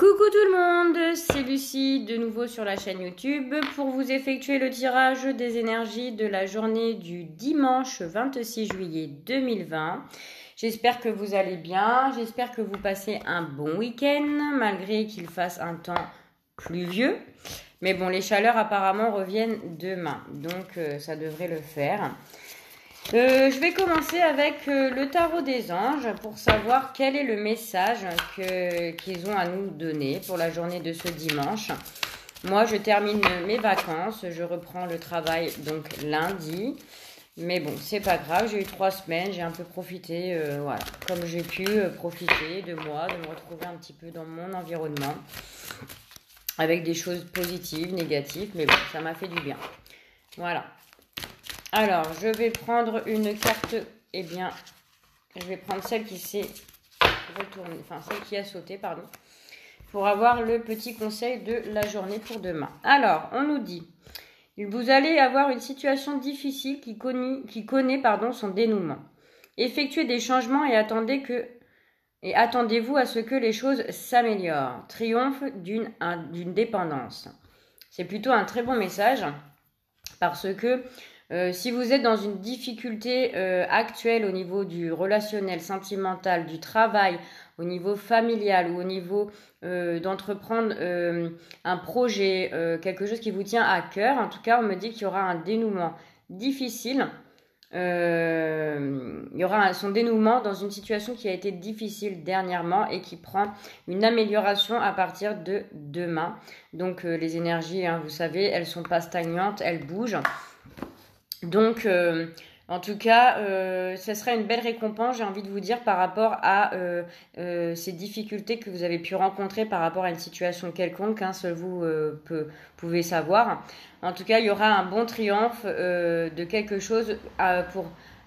Coucou tout le monde, c'est Lucie de nouveau sur la chaîne YouTube pour vous effectuer le tirage des énergies de la journée du dimanche 26 juillet 2020. J'espère que vous allez bien, j'espère que vous passez un bon week-end malgré qu'il fasse un temps pluvieux. Mais bon, les chaleurs apparemment reviennent demain, donc ça devrait le faire. Je vais commencer avec le tarot des anges pour savoir quel est le message qu'ils ont à nous donner pour la journée de ce dimanche. Moi, je termine mes vacances, je reprends le travail donc lundi. Mais bon, c'est pas grave, j'ai eu 3 semaines, j'ai un peu profité, voilà, comme j'ai pu profiter de moi, de me retrouver un petit peu dans mon environnement, avec des choses positives, négatives, mais bon, ça m'a fait du bien. Voilà. Alors, je vais prendre une carte, eh bien, je vais prendre celle qui s'est retournée, enfin celle qui a sauté, pardon, pour avoir le petit conseil de la journée pour demain. Alors, on nous dit, vous allez avoir une situation difficile qui connaît son dénouement. Effectuez des changements et attendez-vous à ce que les choses s'améliorent. Triomphe d'une dépendance. C'est plutôt un très bon message parce que si vous êtes dans une difficulté actuelle au niveau du relationnel, sentimental, du travail, au niveau familial ou au niveau d'entreprendre un projet, quelque chose qui vous tient à cœur, en tout cas, on me dit qu'il y aura un dénouement difficile. Il y aura son dénouement dans une situation qui a été difficile dernièrement et qui prend une amélioration à partir de demain. Donc les énergies, hein, vous savez, elles sont pas stagnantes, elles bougent. Donc, en tout cas, ce serait une belle récompense, j'ai envie de vous dire, par rapport à ces difficultés que vous avez pu rencontrer par rapport à une situation quelconque, hein, seul vous pouvez savoir. En tout cas, il y aura un bon triomphe de quelque chose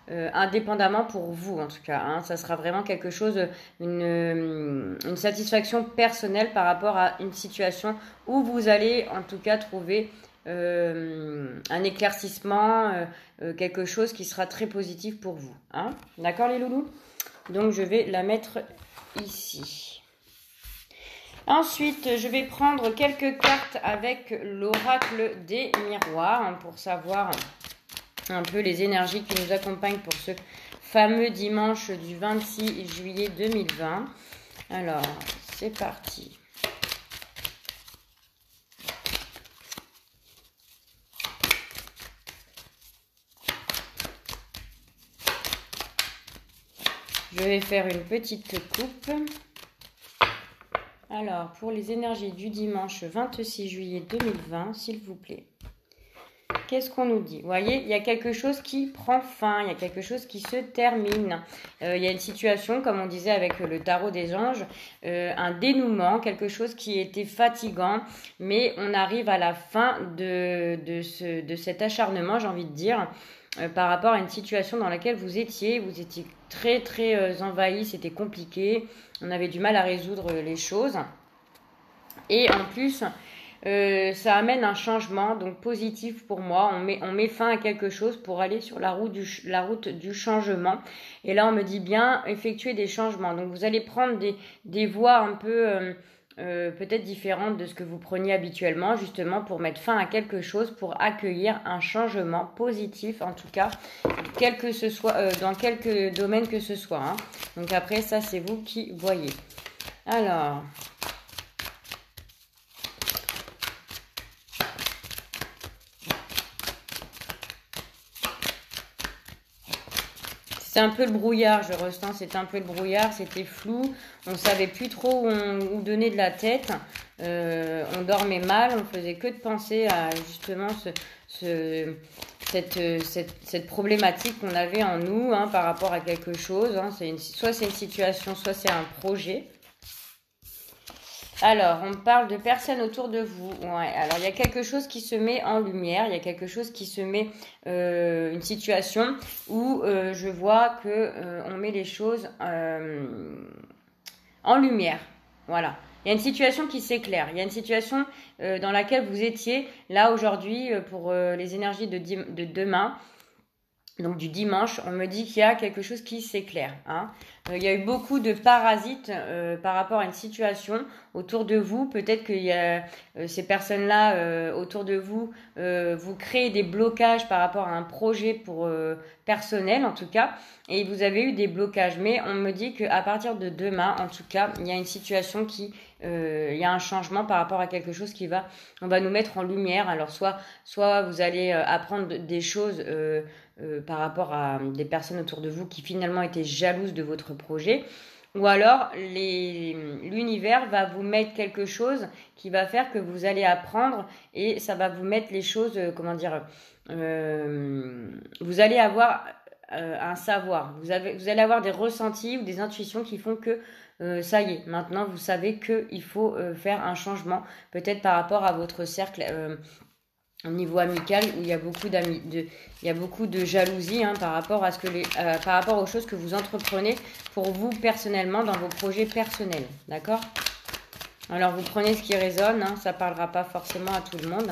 indépendamment pour vous, en tout cas. Hein. Ça sera vraiment quelque chose, une satisfaction personnelle par rapport à une situation où vous allez, en tout cas, trouver un éclaircissement, quelque chose qui sera très positif pour vous. Hein, d'accord les loulous? Donc je vais la mettre ici. Ensuite, je vais prendre quelques cartes avec l'oracle des miroirs hein, pour savoir un peu les énergies qui nous accompagnent pour ce fameux dimanche du 26 juillet 2020. Alors, c'est parti. Je vais faire une petite coupe. Alors, pour les énergies du dimanche 26 juillet 2020, s'il vous plaît. Qu'est-ce qu'on nous dit? Vous voyez, il y a quelque chose qui prend fin, il y a quelque chose qui se termine. Il y a une situation, comme on disait avec le tarot des anges, un dénouement, quelque chose qui était fatigant, mais on arrive à la fin de cet acharnement, j'ai envie de dire, par rapport à une situation dans laquelle vous étiez très très envahi, c'était compliqué, on avait du mal à résoudre les choses. Et en plus, ça amène un changement, donc positif pour moi. On met fin à quelque chose pour aller sur la route du changement. Et là, on me dit bien effectuer des changements. Donc, vous allez prendre des voies un peu peut-être différentes de ce que vous preniez habituellement, justement pour mettre fin à quelque chose, pour accueillir un changement positif, en tout cas, quel que ce soit, dans quelque domaine que ce soit. Hein. Donc après, ça, c'est vous qui voyez. Alors... C'est un peu le brouillard, je ressens, c'était un peu le brouillard, c'était flou, on ne savait plus trop où donner de la tête, on dormait mal, on faisait que de penser à justement cette problématique qu'on avait en nous hein, par rapport à quelque chose, hein. Soit c'est une situation, soit c'est un projet. Alors, on parle de personnes autour de vous. Ouais. Alors, il y a quelque chose qui se met en lumière. Il y a quelque chose qui se met, une situation où je vois que on met les choses en lumière. Voilà. Il y a une situation qui s'éclaire. Il y a une situation dans laquelle vous étiez là aujourd'hui pour les énergies de demain. donc du dimanche, on me dit qu'il y a quelque chose qui s'éclaire. Hein. Il y a eu beaucoup de parasites par rapport à une situation autour de vous. Peut-être qu'il y a ces personnes-là autour de vous, vous créez des blocages par rapport à un projet pour personnel en tout cas, et vous avez eu des blocages. Mais on me dit qu'à partir de demain, en tout cas, il y a une situation qui, il y a un changement par rapport à quelque chose on va nous mettre en lumière. Alors soit vous allez apprendre des choses. Par rapport à des personnes autour de vous qui finalement étaient jalouses de votre projet, ou alors l'univers va vous mettre quelque chose qui va faire que vous allez apprendre et ça va vous mettre les choses, vous allez avoir un savoir, vous allez avoir des ressentis ou des intuitions qui font que ça y est, maintenant vous savez qu'il faut faire un changement, peut-être par rapport à votre cercle au niveau amical, où il y a beaucoup il y a beaucoup de jalousie hein, par rapport à par rapport aux choses que vous entreprenez pour vous personnellement dans vos projets personnels, d'accord? Alors vous prenez ce qui résonne, hein, ça parlera pas forcément à tout le monde.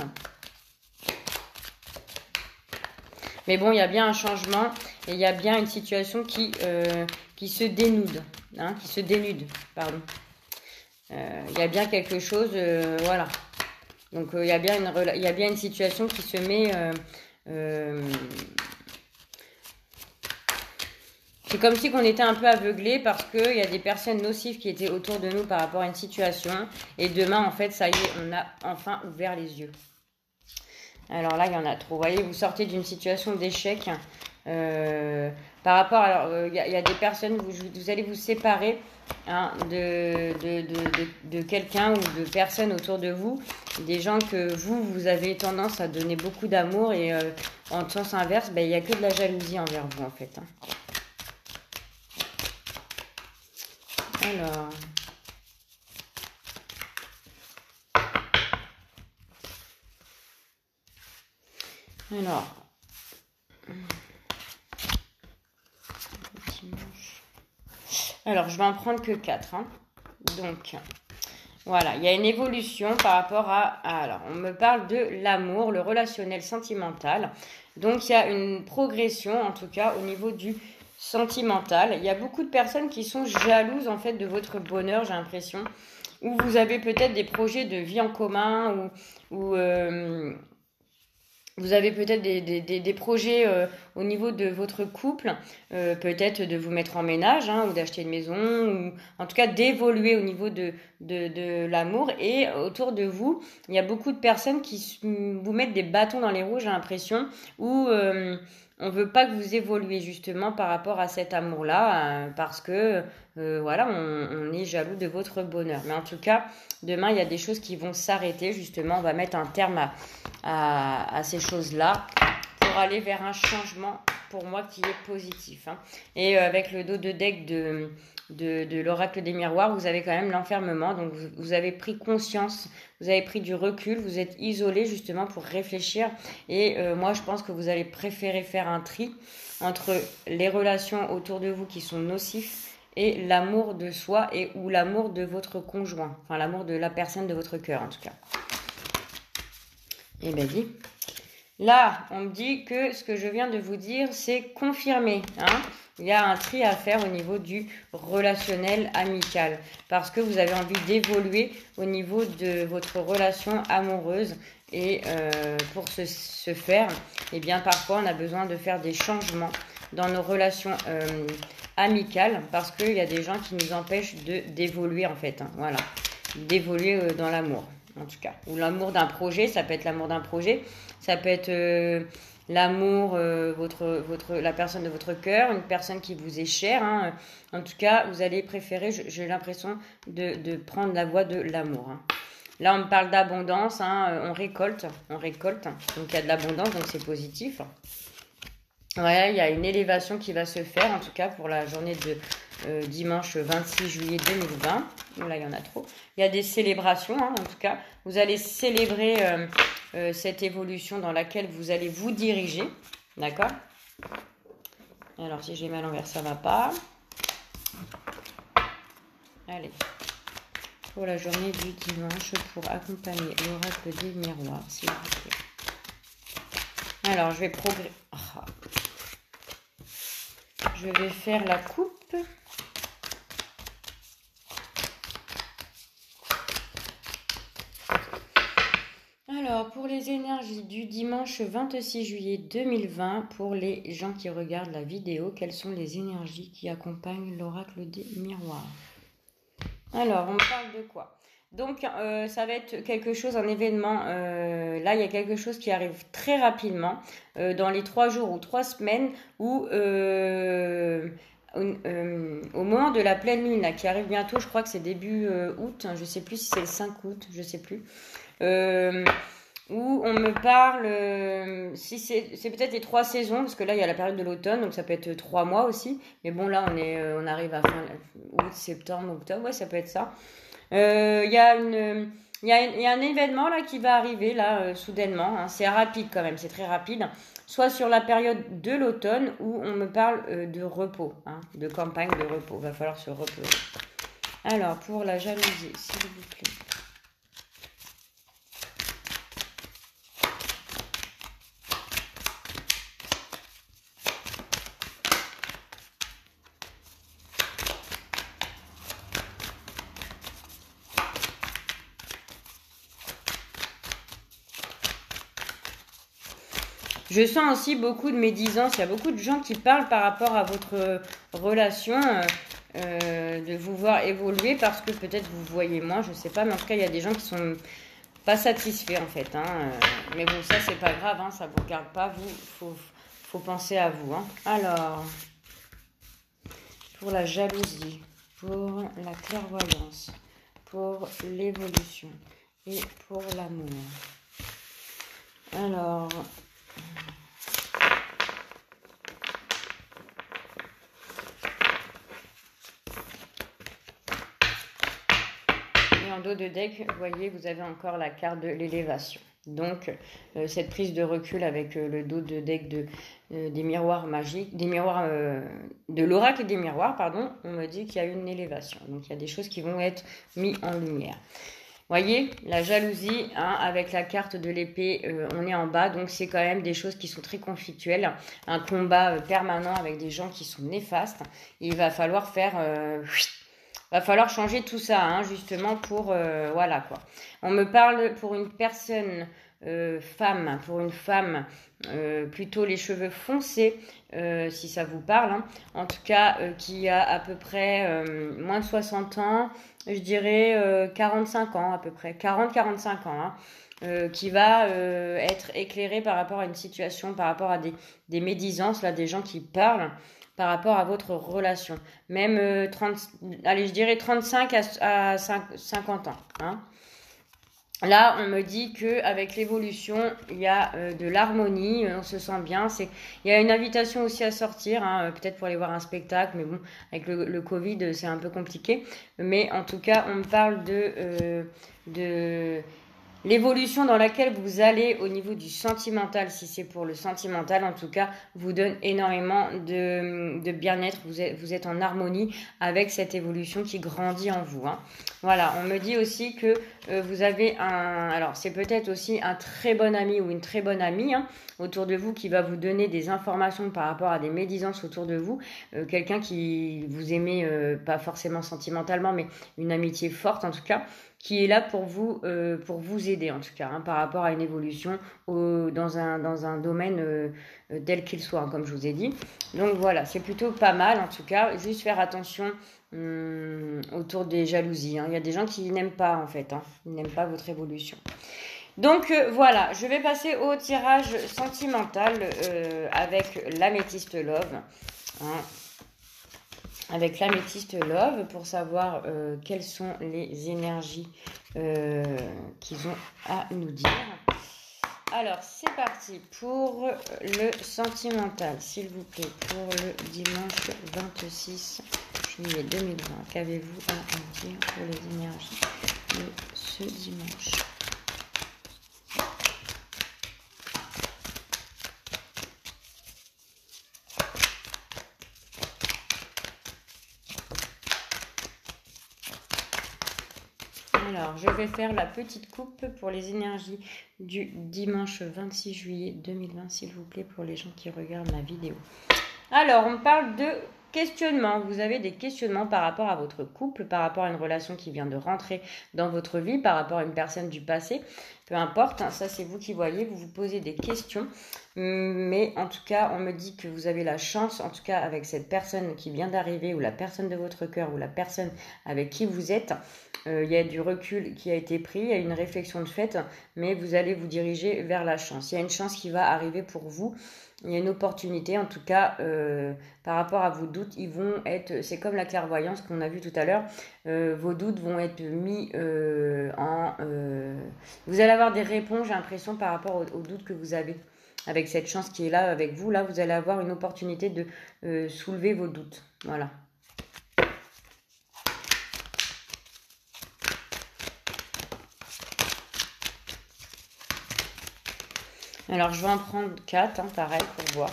Mais bon, il y a bien un changement et il y a bien une situation qui se dénude, hein, qui se dénude, pardon. Il y a bien quelque chose, voilà. Donc il y a bien une situation qui se met. C'est comme si on était un peu aveuglé parce qu'il y a des personnes nocives qui étaient autour de nous par rapport à une situation. Et demain, en fait, ça y est, on a enfin ouvert les yeux. Alors là, il y en a trop. Vous voyez, vous sortez d'une situation d'échec. Par rapport, alors, il y a des personnes, vous allez vous séparer hein, de quelqu'un ou de personnes autour de vous, des gens que vous avez tendance à donner beaucoup d'amour et en sens inverse, il n'y a que de la jalousie envers vous en fait. Hein. Alors, je vais en prendre que 4. Hein. Donc, voilà, il y a une évolution par rapport alors, on me parle de l'amour, le relationnel sentimental. Donc, il y a une progression, en tout cas, au niveau du sentimental. Il y a beaucoup de personnes qui sont jalouses, en fait, de votre bonheur, j'ai l'impression. Ou vous avez peut-être des projets de vie en commun, ou vous avez peut-être des projets au niveau de votre couple, peut-être de vous mettre en ménage hein, ou d'acheter une maison, ou en tout cas d'évoluer au niveau de l'amour. Et autour de vous, il y a beaucoup de personnes qui vous mettent des bâtons dans les roues, j'ai l'impression, où on ne veut pas que vous évoluiez justement par rapport à cet amour-là, parce que voilà, on est jaloux de votre bonheur. Mais en tout cas, demain, il y a des choses qui vont s'arrêter, justement, on va mettre un terme à ces choses-là pour aller vers un changement pour moi qui est positif. Hein. Et avec le dos de deck de l'oracle des miroirs, vous avez quand même l'enfermement, donc vous avez pris conscience, vous avez pris du recul, vous êtes isolé justement pour réfléchir et moi je pense que vous allez préférer faire un tri entre les relations autour de vous qui sont nocifs et l'amour de soi ou l'amour de votre conjoint, enfin l'amour de la personne de votre cœur en tout cas. Et bien dit. Là, on me dit que ce que je viens de vous dire, c'est confirmé. Hein. Il y a un tri à faire au niveau du relationnel amical. Parce que vous avez envie d'évoluer au niveau de votre relation amoureuse. Et pour ce faire, eh bien, parfois, on a besoin de faire des changements dans nos relations amicales. Parce qu'il y a des gens qui nous empêchent d'évoluer, en fait. Hein, voilà. D'évoluer dans l'amour. En tout cas, ou l'amour d'un projet, ça peut être l'amour d'un projet, ça peut être l'amour, la personne de votre cœur, une personne qui vous est chère. Hein. En tout cas, vous allez préférer, j'ai l'impression, de prendre la voie de l'amour. Hein. Là, on me parle d'abondance, hein, on récolte, donc il y a de l'abondance, donc c'est positif. Voilà, il y a une élévation qui va se faire, en tout cas pour la journée de dimanche 26 juillet 2020. Là, il y en a trop. Il y a des célébrations, hein, en tout cas. Vous allez célébrer cette évolution dans laquelle vous allez vous diriger. D'accord? Alors, si j'ai mal envers, ça ne va pas. Allez. Pour la journée du dimanche, pour accompagner l'oracle des miroirs, s'il vous plaît. Alors, je vais progresser. Oh. je vais faire la coupe. Alors, pour les énergies du dimanche 26 juillet 2020, pour les gens qui regardent la vidéo, quelles sont les énergies qui accompagnent l'oracle des miroirs? Alors, on parle de quoi? Donc, ça va être quelque chose, un événement. Là, il y a quelque chose qui arrive très rapidement, dans les 3 jours ou 3 semaines, où au moment de la pleine lune, là, qui arrive bientôt, je crois que c'est début août, hein, je sais plus si c'est le 5 août, je sais plus. Où on me parle, si c'est peut-être les 3 saisons, parce que là il y a la période de l'automne, donc ça peut être 3 mois aussi, mais bon là on arrive à fin août, septembre, octobre, ouais ça peut être ça. Il y a il y a un événement là qui va arriver là soudainement, hein. C'est rapide quand même, c'est très rapide, soit sur la période de l'automne où on me parle de repos, hein, de campagne de repos, va falloir se reposer. Alors pour la jalousie, s'il vous plaît. Je sens aussi beaucoup de médisance. Il y a beaucoup de gens qui parlent par rapport à votre relation, de vous voir évoluer parce que peut-être vous voyez moins, je sais pas. Mais en tout cas, il y a des gens qui sont pas satisfaits en fait, hein. Mais bon, ça c'est pas grave, hein, ça vous regarde pas. Vous, faut penser à vous, hein. Alors, pour la jalousie, pour la clairvoyance, pour l'évolution et pour l'amour. Alors. En dos de deck, vous voyez, vous avez encore la carte de l'élévation. Donc, cette prise de recul avec le dos de deck des miroirs magiques, des miroirs de l'oracle et des miroirs, pardon, on me dit qu'il y a une élévation. Donc, il y a des choses qui vont être mises en lumière. Voyez, la jalousie, hein, avec la carte de l'épée, on est en bas, donc c'est quand même des choses qui sont très conflictuelles. Un combat permanent avec des gens qui sont néfastes. Il va falloir faire... va falloir changer tout ça, hein, justement, pour... voilà, quoi. On me parle pour une personne, femme, pour une femme, plutôt les cheveux foncés, si ça vous parle, hein. En tout cas, qui a à peu près moins de 60 ans, je dirais 45 ans à peu près, 40-45 ans, hein. Qui va être éclairé par rapport à une situation, par rapport à des médisances, là, des gens qui parlent par rapport à votre relation. Même 30, allez, je dirais 35 à 50 ans, hein. Là, on me dit que avec l'évolution, il y a de l'harmonie, on se sent bien. Il y a une invitation aussi à sortir, hein, peut-être pour aller voir un spectacle, mais bon, avec le Covid, c'est un peu compliqué. Mais en tout cas, on me parle de l'évolution dans laquelle vous allez au niveau du sentimental, si c'est pour le sentimental, en tout cas, vous donne énormément de bien-être. Vous êtes en harmonie avec cette évolution qui grandit en vous, hein. Voilà, on me dit aussi que vous avez alors c'est peut-être aussi un très bon ami ou une très bonne amie, hein, autour de vous qui va vous donner des informations par rapport à des médisances autour de vous. Quelqu'un qui vous aimait, pas forcément sentimentalement, mais une amitié forte en tout cas, qui est là pour vous aider en tout cas, hein, par rapport à une évolution dans un domaine tel qu'il soit, hein, comme je vous ai dit. Donc voilà, c'est plutôt pas mal en tout cas. Juste faire attention autour des jalousies, hein. Il y a des gens qui n'aiment pas en fait, hein. Ils n'aiment pas votre évolution. Donc voilà, je vais passer au tirage sentimental avec l'améthyste Love, hein. Avec l'améthyste Love pour savoir quelles sont les énergies qu'ils ont à nous dire. Alors, c'est parti pour le sentimental, s'il vous plaît, pour le dimanche 26 juillet 2020. Qu'avez-vous à me dire pour les énergies de ce dimanche ? Alors, je vais faire la petite coupe pour les énergies du dimanche 26 juillet 2020, s'il vous plaît, pour les gens qui regardent ma vidéo. Alors, on parle de questionnement. Vous avez des questionnements par rapport à votre couple, par rapport à une relation qui vient de rentrer dans votre vie, par rapport à une personne du passé. Peu importe, hein, ça c'est vous qui voyez, vous vous posez des questions. Mais en tout cas, on me dit que vous avez la chance, en tout cas avec cette personne qui vient d'arriver, ou la personne de votre cœur, ou la personne avec qui vous êtes. Il y a du recul qui a été pris, il y a une réflexion de fait, mais vous allez vous diriger vers la chance. Il y a une chance qui va arriver pour vous. Il y a une opportunité, en tout cas, par rapport à vos doutes, ils vont être, c'est comme la clairvoyance qu'on a vu tout à l'heure, vos doutes vont être mis vous allez avoir des réponses, j'ai l'impression, par rapport aux doutes que vous avez. Avec cette chance qui est là avec vous, là, vous allez avoir une opportunité de soulever vos doutes. Voilà. Alors, je vais en prendre 4, hein, pareil, pour voir.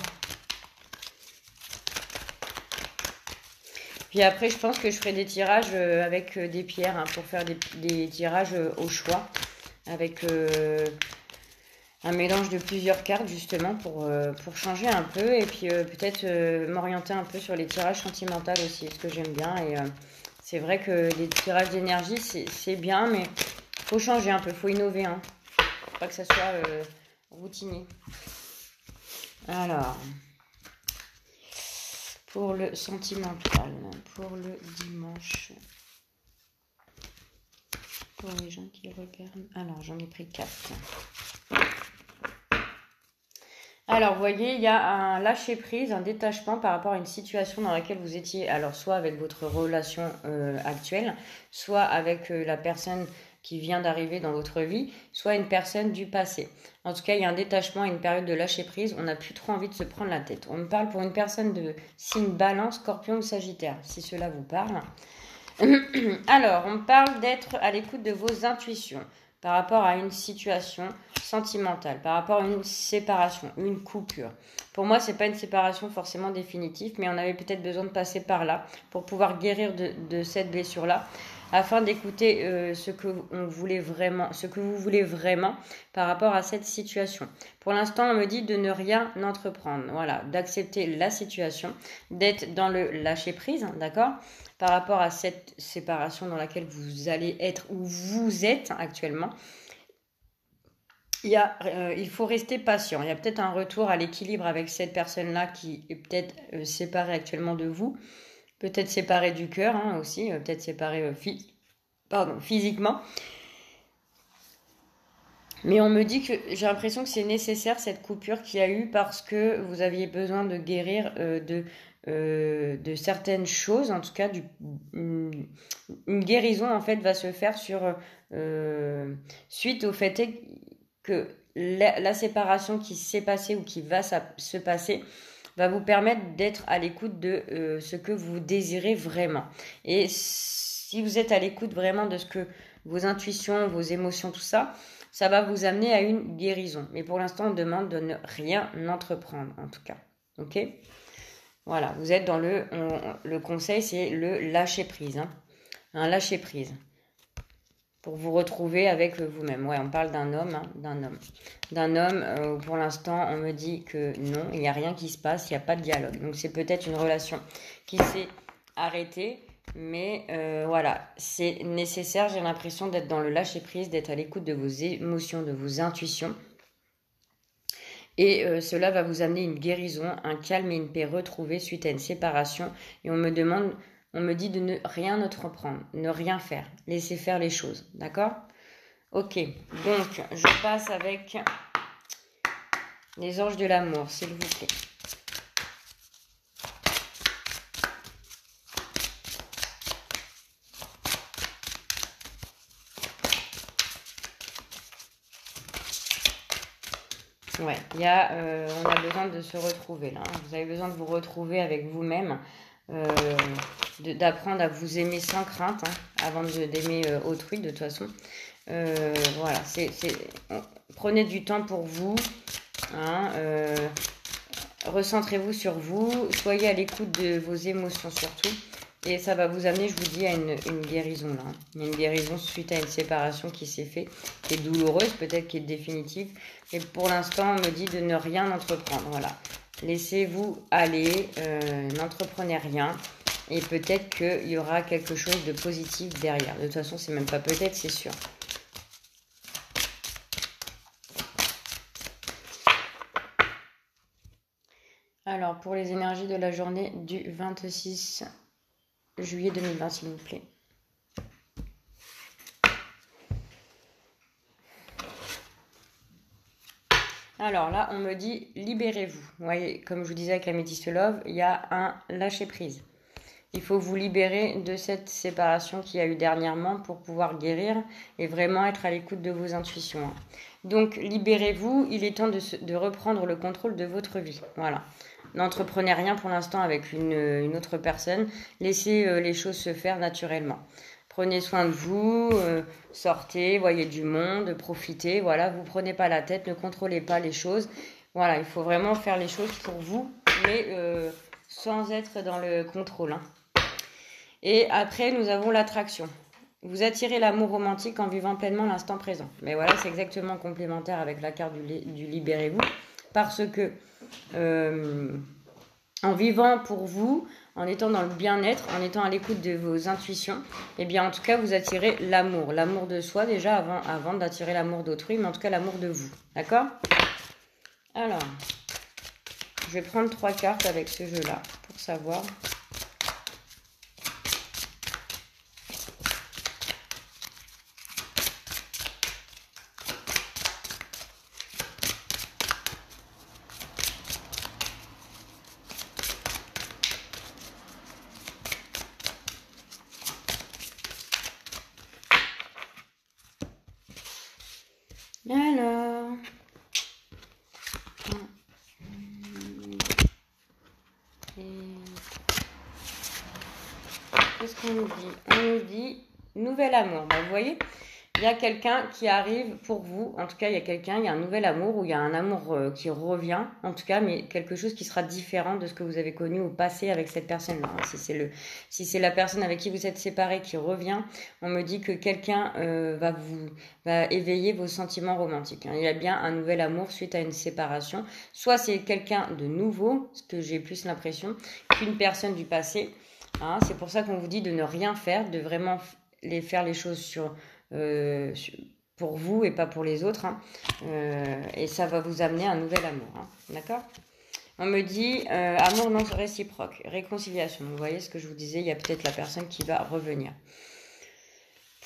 Puis après, je pense que je ferai des tirages avec des pierres, hein, pour faire des tirages au choix. Avec un mélange de plusieurs cartes, justement, pour changer un peu. Et puis peut-être m'orienter un peu sur les tirages sentimentaux aussi, ce que j'aime bien. Et c'est vrai que les tirages d'énergie, c'est bien, mais il faut changer un peu, il faut innover. Hein. Faut pas que ça soit routinier. Alors, pour le sentimental, pour le dimanche, pour les gens qui regardent. Alors, j'en ai pris 4. Alors, vous voyez, il y a un lâcher-prise, un détachement par rapport à une situation dans laquelle vous étiez, alors soit avec votre relation actuelle, soit avec la personne qui vient d'arriver dans votre vie, soit une personne du passé. En tout cas, il y a un détachement et une période de lâcher-prise. On n'a plus trop envie de se prendre la tête. On me parle pour une personne de signe Balance, Scorpion ou Sagittaire, si cela vous parle. Alors, on parle d'être à l'écoute de vos intuitions par rapport à une situation sentimentale, par rapport à une séparation, une coupure. Pour moi, c'est pas une séparation forcément définitive, mais on avait peut-être besoin de passer par là pour pouvoir guérir de cette blessure-là, afin d'écouter ce que vous voulez vraiment par rapport à cette situation. Pour l'instant, on me dit de ne rien entreprendre, voilà, d'accepter la situation, d'être dans le lâcher prise, hein, d'accord, par rapport à cette séparation dans laquelle vous allez être ou vous êtes actuellement. Il faut rester patient. Il y a peut-être un retour à l'équilibre avec cette personne-là qui est peut-être séparée actuellement de vous, peut-être séparée du cœur, hein, aussi, peut-être séparée physiquement. Mais on me dit que j'ai l'impression que c'est nécessaire cette coupure qu'il y a eu parce que vous aviez besoin de guérir de certaines choses. En tout cas, une guérison en fait va se faire suite au fait que la séparation qui s'est passée ou qui va se passer va vous permettre d'être à l'écoute de ce que vous désirez vraiment. Et si vous êtes à l'écoute vraiment de ce que vos intuitions, vos émotions, tout ça, ça va vous amener à une guérison. Mais pour l'instant, on demande de ne rien entreprendre, en tout cas. Ok ? Voilà, vous êtes dans le conseil, c'est le lâcher-prise. Hein. Un lâcher-prise. Pour vous retrouver avec vous-même. Ouais, on parle d'un homme, hein, d'un homme où pour l'instant on me dit que non, il n'y a rien qui se passe, il n'y a pas de dialogue. Donc c'est peut-être une relation qui s'est arrêtée, mais voilà, c'est nécessaire, j'ai l'impression d'être dans le lâcher-prise, d'être à l'écoute de vos émotions, de vos intuitions. Et cela va vous amener une guérison, un calme et une paix retrouvée suite à une séparation. Et on me dit de ne rien entreprendre, ne rien faire, laisser faire les choses, d'accord ? Ok, donc je passe avec les anges de l'amour, s'il vous plaît. Ouais, on a besoin de se retrouver là. Vous avez besoin de vous retrouver avec vous-même, d'apprendre à vous aimer sans crainte, hein, avant d'aimer autrui de toute façon. Voilà, prenez du temps pour vous, hein, recentrez-vous sur vous, soyez à l'écoute de vos émotions surtout. Et ça va vous amener, je vous dis, à une guérison là. Il y a une guérison suite à une séparation qui s'est faite, qui est douloureuse, peut-être qui est définitive. Et pour l'instant, on me dit de ne rien entreprendre. Voilà. Laissez-vous aller, n'entreprenez rien. Et peut-être qu'il y aura quelque chose de positif derrière. De toute façon, c'est même pas peut-être, c'est sûr. Alors, pour les énergies de la journée du 26 juillet 2020, s'il vous plaît. Alors là, on me dit libérez-vous. Vous voyez, comme je vous disais avec la Métisse Love, il y a un lâcher-prise. Il faut vous libérer de cette séparation qu'il y a eu dernièrement pour pouvoir guérir et vraiment être à l'écoute de vos intuitions. Donc, libérez-vous. Il est temps de reprendre le contrôle de votre vie. Voilà. N'entreprenez rien pour l'instant avec une autre personne. Laissez les choses se faire naturellement. Prenez soin de vous, sortez, voyez du monde, profitez. Voilà, vous prenez pas la tête, ne contrôlez pas les choses. Voilà, il faut vraiment faire les choses pour vous, mais sans être dans le contrôle. Hein. Et après, nous avons l'attraction. Vous attirez l'amour romantique en vivant pleinement l'instant présent. Mais voilà, c'est exactement complémentaire avec la carte du libérez-vous. Parce que en vivant pour vous, en étant dans le bien-être, en étant à l'écoute de vos intuitions, eh bien en tout cas vous attirez l'amour. L'amour de soi déjà avant d'attirer l'amour d'autrui, mais en tout cas l'amour de vous. D'accord? Alors, je vais prendre 3 cartes avec ce jeu-là pour savoir. Alors, qu'est-ce qu'on nous dit? On nous dit nouvel amour. Ben, vous voyez, il y a quelqu'un qui arrive pour vous. En tout cas, il y a un nouvel amour ou il y a un amour qui revient. En tout cas, mais quelque chose qui sera différent de ce que vous avez connu au passé avec cette personne-là. Si c'est la personne avec qui vous êtes séparés qui revient, on me dit que quelqu'un va éveiller vos sentiments romantiques. Hein. Il y a bien un nouvel amour suite à une séparation. Soit c'est quelqu'un de nouveau, ce que j'ai plus l'impression, qu'une personne du passé. Hein. C'est pour ça qu'on vous dit de ne rien faire, de vraiment faire les choses pour vous et pas pour les autres. Hein. Et ça va vous amener un nouvel amour. Hein. D'accord? On me dit amour non réciproque, réconciliation. Vous voyez ce que je vous disais, il y a peut-être la personne qui va revenir.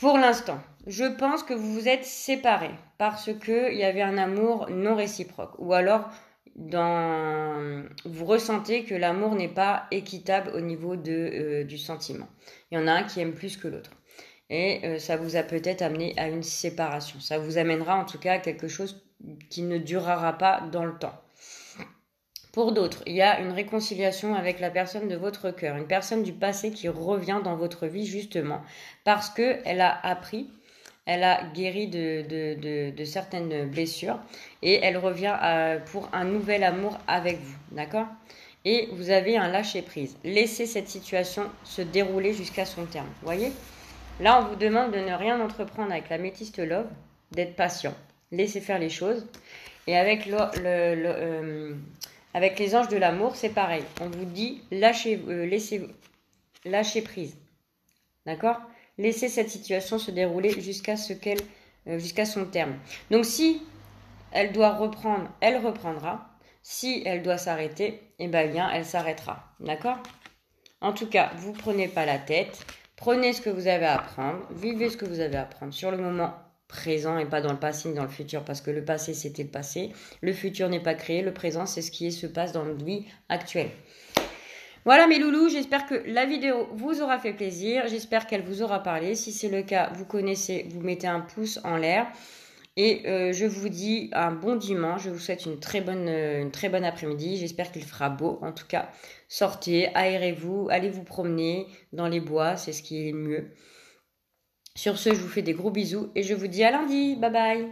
Pour l'instant, je pense que vous vous êtes séparés parce qu'il y avait un amour non réciproque. Ou alors, vous ressentez que l'amour n'est pas équitable au niveau du sentiment. Il y en a un qui aime plus que l'autre. Et ça vous a peut-être amené à une séparation. Ça vous amènera en tout cas à quelque chose qui ne durera pas dans le temps. Pour d'autres, il y a une réconciliation avec la personne de votre cœur, une personne du passé qui revient dans votre vie justement parce qu'elle a appris, elle a guéri de certaines blessures et elle revient pour un nouvel amour avec vous, d'accord ? Et vous avez un lâcher-prise. Laissez cette situation se dérouler jusqu'à son terme, vous voyez ? Là, on vous demande de ne rien entreprendre avec la Métisse Love, d'être patient, laissez faire les choses. Et avec avec les anges de l'amour, c'est pareil. On vous dit lâchez prise. D'accord? Laissez cette situation se dérouler jusqu'à son terme. Donc si elle doit reprendre, elle reprendra. Si elle doit s'arrêter, eh bien, elle s'arrêtera. D'accord? En tout cas, vous prenez pas la tête. Prenez ce que vous avez à apprendre. Vivez ce que vous avez à apprendre sur le moment présent et pas dans le passé ni dans le futur parce que le passé c'était le passé. Le futur n'est pas créé. Le présent c'est ce qui se passe dans notre vie actuelle. Voilà mes loulous, j'espère que la vidéo vous aura fait plaisir. J'espère qu'elle vous aura parlé. Si c'est le cas, vous connaissez, vous mettez un pouce en l'air. Et je vous dis un bon dimanche. Je vous souhaite une très bonne après-midi. J'espère qu'il fera beau. En tout cas, sortez, aérez-vous, allez vous promener dans les bois. C'est ce qui est mieux. Sur ce, je vous fais des gros bisous et je vous dis à lundi. Bye bye.